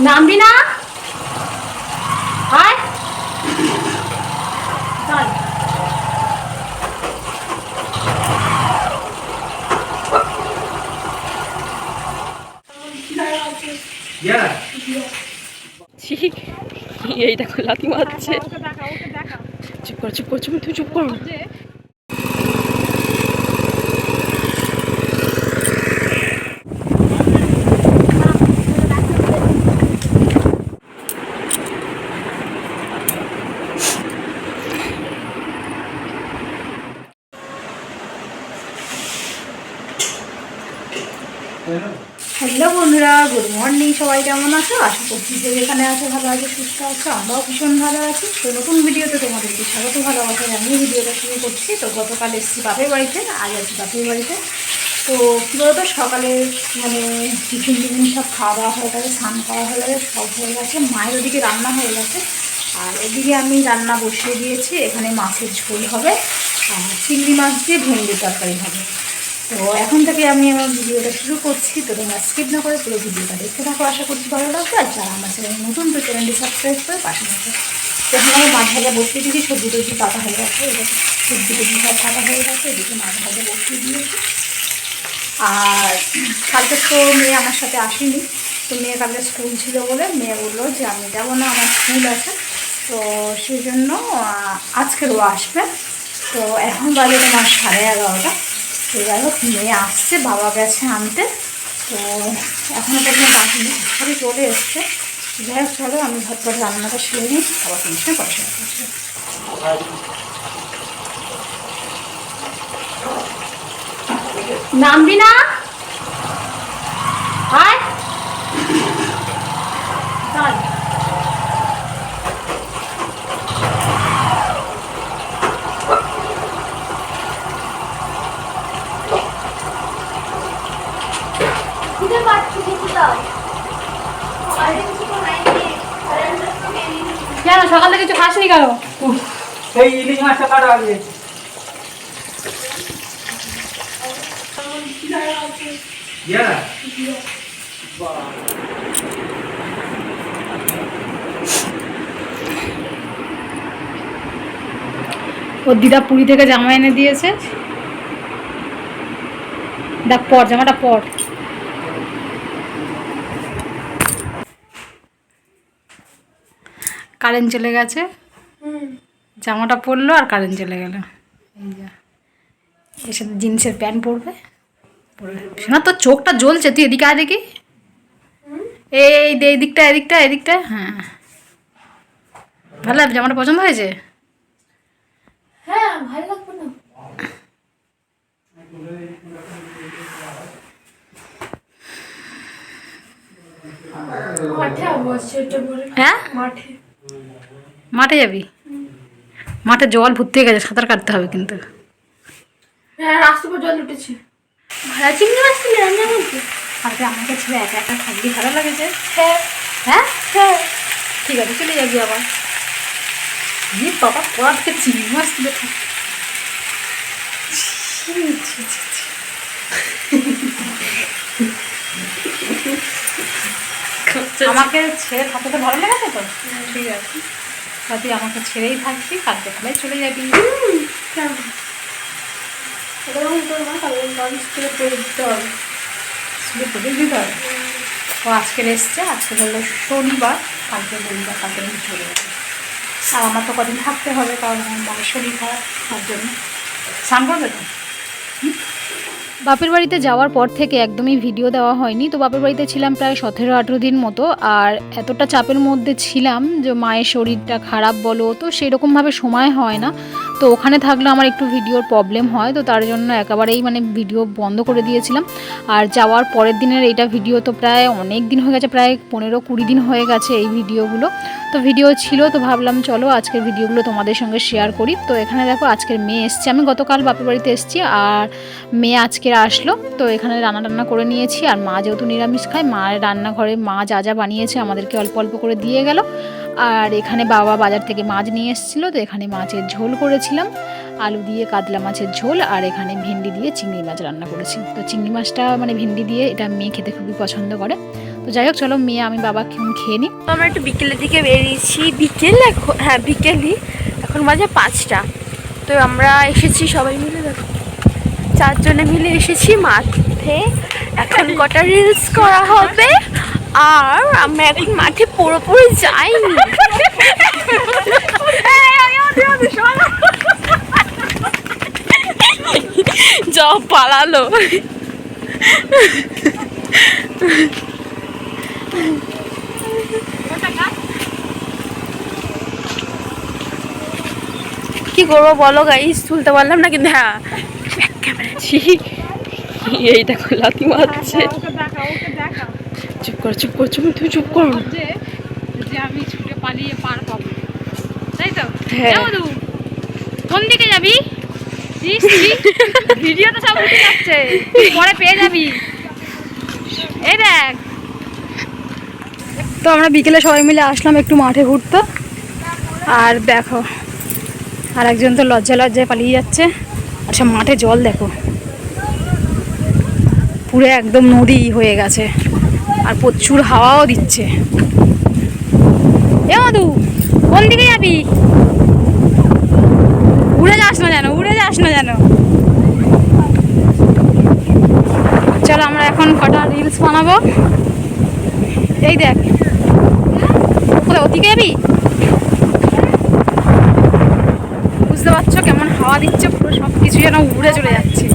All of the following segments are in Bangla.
নামবি না? হায় চল। এই দেখো লাথি মারছে। চুপ কর চুপ কর চুপ, তুই চুপ কর। হ্যালো বন্ধুরা, গুড মর্নিং। সবাই কেমন আছো? আশা করছি যে যেখানে আছে ভালো আছে, সুস্থ আছো। আমরাও ভীষণ ভালো আছি। তো নতুন ভিডিওতে তোমাদেরকে স্বাগত, ভালোবাসা জানিয়ে ভিডিওটা শুরু করছি। তো গতকাল এসেছি বাপের বাড়িতে, আজ আছি বাপের বাড়িতে। তো কী বলতো, সকালে মানে টিফিন সব খাওয়া দাওয়া হয়ে গেছে, স্নান করা হয়ে গেছে, সব হয়ে গেছে। মায়ের ওদিকে রান্না হয়ে গেছে, আর এদিকে আমি রান্না বসিয়ে দিয়েছি। এখানে মাছের ঝোল হবে আর চিংড়ি মাছ দিয়ে ভেন্ডির তরকারি হবে। তো এখন থেকে আমি আমার ভিডিওটা শুরু করছি। তো তোমরা স্কিপ না করে পুরো ভিডিওটা দেখতে থাকো, আশা করছি ভালো লাগবে। আর যারা আমার চ্যানেল নতুন, তো চ্যানেলটি সাবস্ক্রাইব করে পাশে থাকো। তো এখানে আমি মাছ ভাজা বসিয়ে দিয়েছি, সবজি টবজি কাটা হয়ে গেছে, এটা সবজি টবজি সব কাটা হয়ে গেছে, এদিকে মাছ ভাজা বসিয়ে দিয়েছি। আর কালকে তো মেয়ে আমার সাথে আসেনি, তো মেয়ে কালকে স্কুল ছিল বলে মেয়ে বললো যে আমি যাবো না, আমার স্কুল আছে। তো সেই জন্য আজকেরও আসবে। তো এখন বাজে তোমার 11:30। তো যাই হোক, মেয়ে আসছে, বাবা গেছে আনতে। তো এখনও পর্যন্ত আসেনি, সবই চলে এসছে। যাই হোক, চলো আমি ঝটপট রান্নাটা সেরে নিই, আবার তোমার সাথে পড়াশোনা করছি। নামবি না? হায় চল। কেন সকাল থেকে কিছু খাসনি কেন? এই ইলিশ মাছটা কাটা আগে। ওর দিদা পুরী থেকে জামা এনে দিয়েছে, দেখ পর জামাটা পর। কারেন্ট চলে গেছে, জামাটা পরলো আর কারেন্ট চলে গেল। এই যা, এর সাথে জিন্সের প্যান্ট পরবে। শোনা, তোর চোখটা জ্বলছে, তুই এদিকে আয় দেখি। এই এদিকটা এদিকটা এদিকটা, হ্যাঁ ভালো লাগবে। জামাটা পছন্দ হয়েছে? হ্যাঁ ভালো লাগবে না? মাঠে হ্যাঁ মাঠে মাঠে যাবি? মাঠে জল ভর্তি হয়ে গেছে, সাঁতার কাটতে হবে কিন্তু। হ্যাঁ, রাস্তার উপর জল উঠেছে। ভাড়া চিংড়ি মাছ ছিল রান্না করতে। আজকে আমাকে ছেড়ে একা একা থাকবি, ভালো লাগেছে? হ্যাঁ হ্যাঁ হ্যাঁ। ঠিক আছে, চলে যাবি আবার। বাবা পড়া থেকে চিংড়ি মাছ তুলে থাকবে। আমাকে ছেড়ে থাকতে ভালো লেগেছে তো, ঠিক আছে। তুই আমাকে ছেড়েই থাকবি, কালকে তাহলে চলে যাবি। স্কুলে পড়ে দিতে হবে। স্কুলে পড়ে দিতে হবে। ও আজকের এসছে, আজকে হলো শনিবার, কালকে রবিবার, কালকে আমি চলে যাবে। আর আমার তো কদিন থাকতে হবে, কারণ আমার মায়ের শরীর খারাপ, তার জন্য। স্নান করবে তো? বাপের বাড়িতে যাওয়ার পর থেকে একদমই ভিডিও দেওয়া হয়নি। তো বাপের বাড়িতে ছিলাম প্রায় 17-18 দিন মতো, আর এতটা চাপের মধ্যে ছিলাম যে মায়ের শরীরটা খারাপ বলো, তো সেরকমভাবে সময় হয় না। তো ওখানে থাকলে আমার একটু ভিডিওর প্রবলেম হয়, তো তার জন্য একেবারেই মানে ভিডিও বন্ধ করে দিয়েছিলাম। আর যাওয়ার পরের দিনের এইটা ভিডিও তো প্রায় অনেক দিন হয়ে গেছে, প্রায় 15-20 দিন হয়ে গেছে এই ভিডিওগুলো। তো ভিডিও ছিল, তো ভাবলাম চলো আজকের ভিডিওগুলো তোমাদের সঙ্গে শেয়ার করি। তো এখানে দেখো আজকের মেয়ে এসছে, আমি গতকাল বাপের বাড়িতে এসেছি, আর মেয়ে আজকে আসলো। তো এখানে রান্না করে নিয়েছি, আর মা যেহেতু নিরামিষ খায়, মায়ের রান্নাঘরে মা যা যা বানিয়েছে আমাদেরকে অল্প অল্প করে দিয়ে গেল। আর এখানে বাবা বাজার থেকে মাছ নিয়ে এসেছিলো, তো এখানে মাছের ঝোল করেছিলাম। আলু দিয়ে কাতলা মাছের ঝোল, আর এখানে ভেন্ডি দিয়ে চিংড়ি মাছ রান্না করেছি। তো চিংড়ি মাছটা মানে ভেন্ডি দিয়ে এটা মেয়ে খেতে খুবই পছন্দ করে। তো যাই হোক, চলো মেয়ে আমি বাবা এখন খেয়ে নিই। তো আমরা একটু বিকেলের দিকে বেরিয়েছি, বিকেলই, এখন বাজে 5টা। তো আমরা এসেছি সবাই মিলে, দেখো 4 জনে মিলে এসেছি মাঠে। এখন কটা রিলস করা হবে, আর আমরা এখন মাঠে পুরোপুরি যাইনি। যাও পালালো। কি করবো বলো গাইস, তুলতে পারলাম না, কিন্তু হ্যাঁ এই দেখো লাথি মারছে। চুপ কর চুপ কর, তুমি চুপ করো। যে আমি ছুটে পালিয়ে পার পাবো, তাই তো? হ্যাঁ। কোন দিকে যাবি? ভিডিও তো সব উঠে যাচ্ছে, পরে পেয়ে যাবি। এই দেখ। তো আমরা বিকেলে সবাই মিলে আসলাম একটু মাঠে ঘুরতে, আর দেখো আর একজন তো লজ্জায় পালিয়ে যাচ্ছে। আচ্ছা, মাঠে জল দেখো, পুরো একদম নদী হয়ে গেছে, আর প্রচুর হাওয়াও দিচ্ছে। এ মধু, কোন দিকে যাবি? উড়ে যাস না যেন। চলো আমরা এখন কটা রিলস বানাবো। এই দেখ, কোথায় ওদিকে যাবি? বুঝতে পারছো কেমন হাওয়া দিচ্ছে, পুরো সব কিছু যেন উড়ে চলে যাচ্ছে।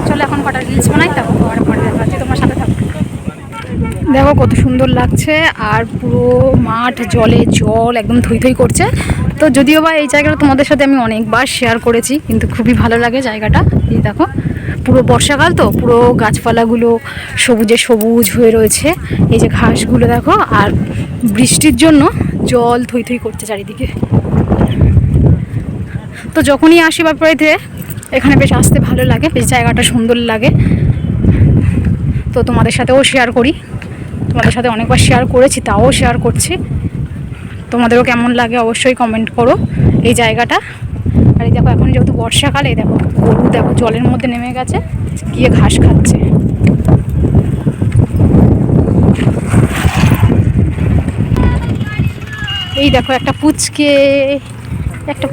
চলো এখন কটা রিলস বানাই, তারপর পরে দেখা হচ্ছে, তোমার সাথে থাকো। দেখো কত সুন্দর লাগছে, আর পুরো মাঠ জল একদম থই করছে। তো যদিও বা এই জায়গাটা তোমাদের সাথে আমি অনেকবার শেয়ার করেছি, কিন্তু খুবই ভালো লাগে জায়গাটা। এই দেখো, পুরো বর্ষাকাল তো, পুরো গাছপালাগুলো সবুজ হয়ে রয়েছে। এই যে ঘাসগুলো দেখো, আর বৃষ্টির জন্য জল থই করছে চারিদিকে। তো যখনই আসি বাড়িতে, এখানে বেশ আসতে ভালো লাগে, বেশ জায়গাটা সুন্দর লাগে। তো তোমাদের সাথেও শেয়ার করি, তোমাদের সাথে অনেকবার শেয়ার করেছি, তাও শেয়ার করছি। তোমাদেরও কেমন লাগে অবশ্যই কমেন্ট করো এই জায়গাটা। আর এই দেখো, এখন যেহেতু বর্ষাকালে, দেখো গরু দেখো জলের মধ্যে নেমে গেছে, গিয়ে ঘাস খাচ্ছে। এই দেখো একটা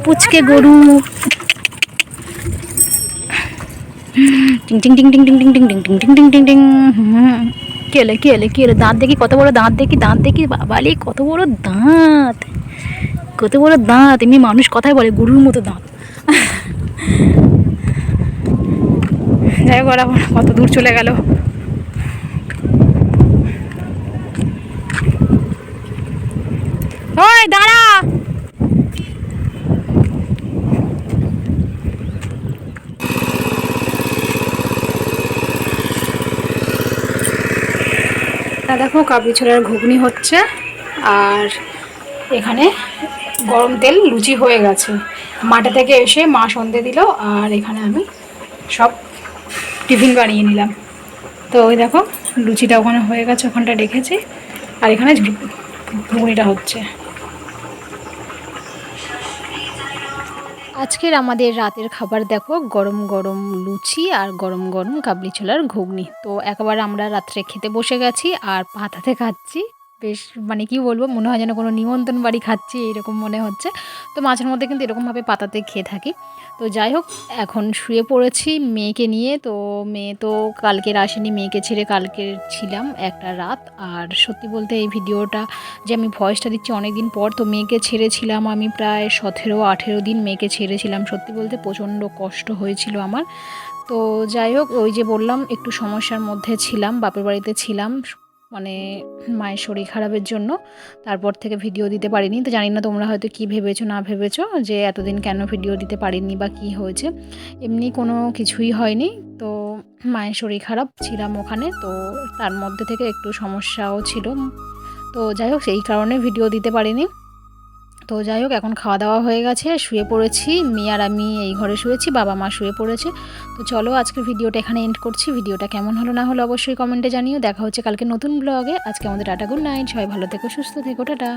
পুচকে গরু। টিং টিং টিং টিং টিং টিং টিং টিং টিং টিং টিং টিং টিং। কি হলো? দাঁত দেখি কত বড়, দাঁত দেখি বাবালি, কত বড় দাঁত। এমনি মানুষ কথাই বলে গরুর মতো দাঁত। যাই হোক, কত দূর চলে গেল। ওই দাঁড়া। দেখো কাবলি ছোলার ঘুগনি হচ্ছে, আর এখানে গরম তেল লুচি হয়ে গেছে। মাঠে থেকে এসে মা সন্ধে দিল, আর এখানে আমি সব টিফিন বানিয়ে নিলাম। তো ওই দেখো লুচিটা ওখানে হয়ে গেছে, ওখানটা রেখেছি, আর এখানে ঘুগনিটা হচ্ছে। আজকের আমাদের রাতের খাবার দেখো, গরম গরম লুচি আর গরম গরম কাবলি ছোলার ঘুগনি। তো একবার আমরা রাত্রে খেতে বসে গেছি, আর পাতাতে খাচ্ছি। বেশ মানে কি বলবো, মনে হয় যেন কোনো নিমন্ত্রণ বাড়ি খাচ্ছি এইরকম মনে হচ্ছে। তো মাঝের মধ্যে কিন্তু এরকমভাবে পাতাতে খেয়ে থাকি। তো যাই হোক, এখন শুয়ে পড়েছি মেয়েকে নিয়ে। তো মেয়ে তো কালকের আসেনি, মেয়েকে ছেড়ে কালকে ছিলাম একটা রাত। আর সত্যি বলতে এই ভিডিওটা যে আমি ভয়েসটা দিচ্ছি অনেক দিন পর। তো মেয়েকে ছেড়েছিলাম আমি প্রায় 17-18 দিন মেয়েকে ছেড়েছিলাম। সত্যি বলতে প্রচণ্ড কষ্ট হয়েছিল আমার। তো যাই হোক, ওই যে বললাম একটু সমস্যার মধ্যে ছিলাম, বাপের বাড়িতে ছিলাম, মানে মায়ের শরীর খারাপের জন্য। তারপর থেকে ভিডিও দিতে পারিনি। তো জানি না তোমরা হয়তো কি ভেবেছো না ভেবেছো যে এতদিন কেন ভিডিও দিতে পারিনি বা কি হয়েছে। এমনি কোনো কিছুই হয়নি। তো মায়ের শরীর খারাপ, ছিলাম ওখানে, তো তার মধ্যে থেকে একটু সমস্যাও ছিল। তো যাই হোক, সেই কারণে ভিডিও দিতে পারিনি। তো যাই হোক, এখন খাওয়া দাওয়া হয়ে গেছে, শুয়ে পড়েছি। মেয়ে আর আমি এই ঘরে শুয়েছি, বাবা মা শুয়ে পড়েছে। তো চলো আজকের ভিডিওটা এখানে এন্ড করছি। ভিডিওটা কেমন হলো না হলো অবশ্যই কমেন্টে জানিও। দেখা হচ্ছে কালকে নতুন ব্লগে। আজকে আমাদের টাটা, গুড নাইট, সবাই ভালো থেকো, সুস্থ থেকো, টাটা।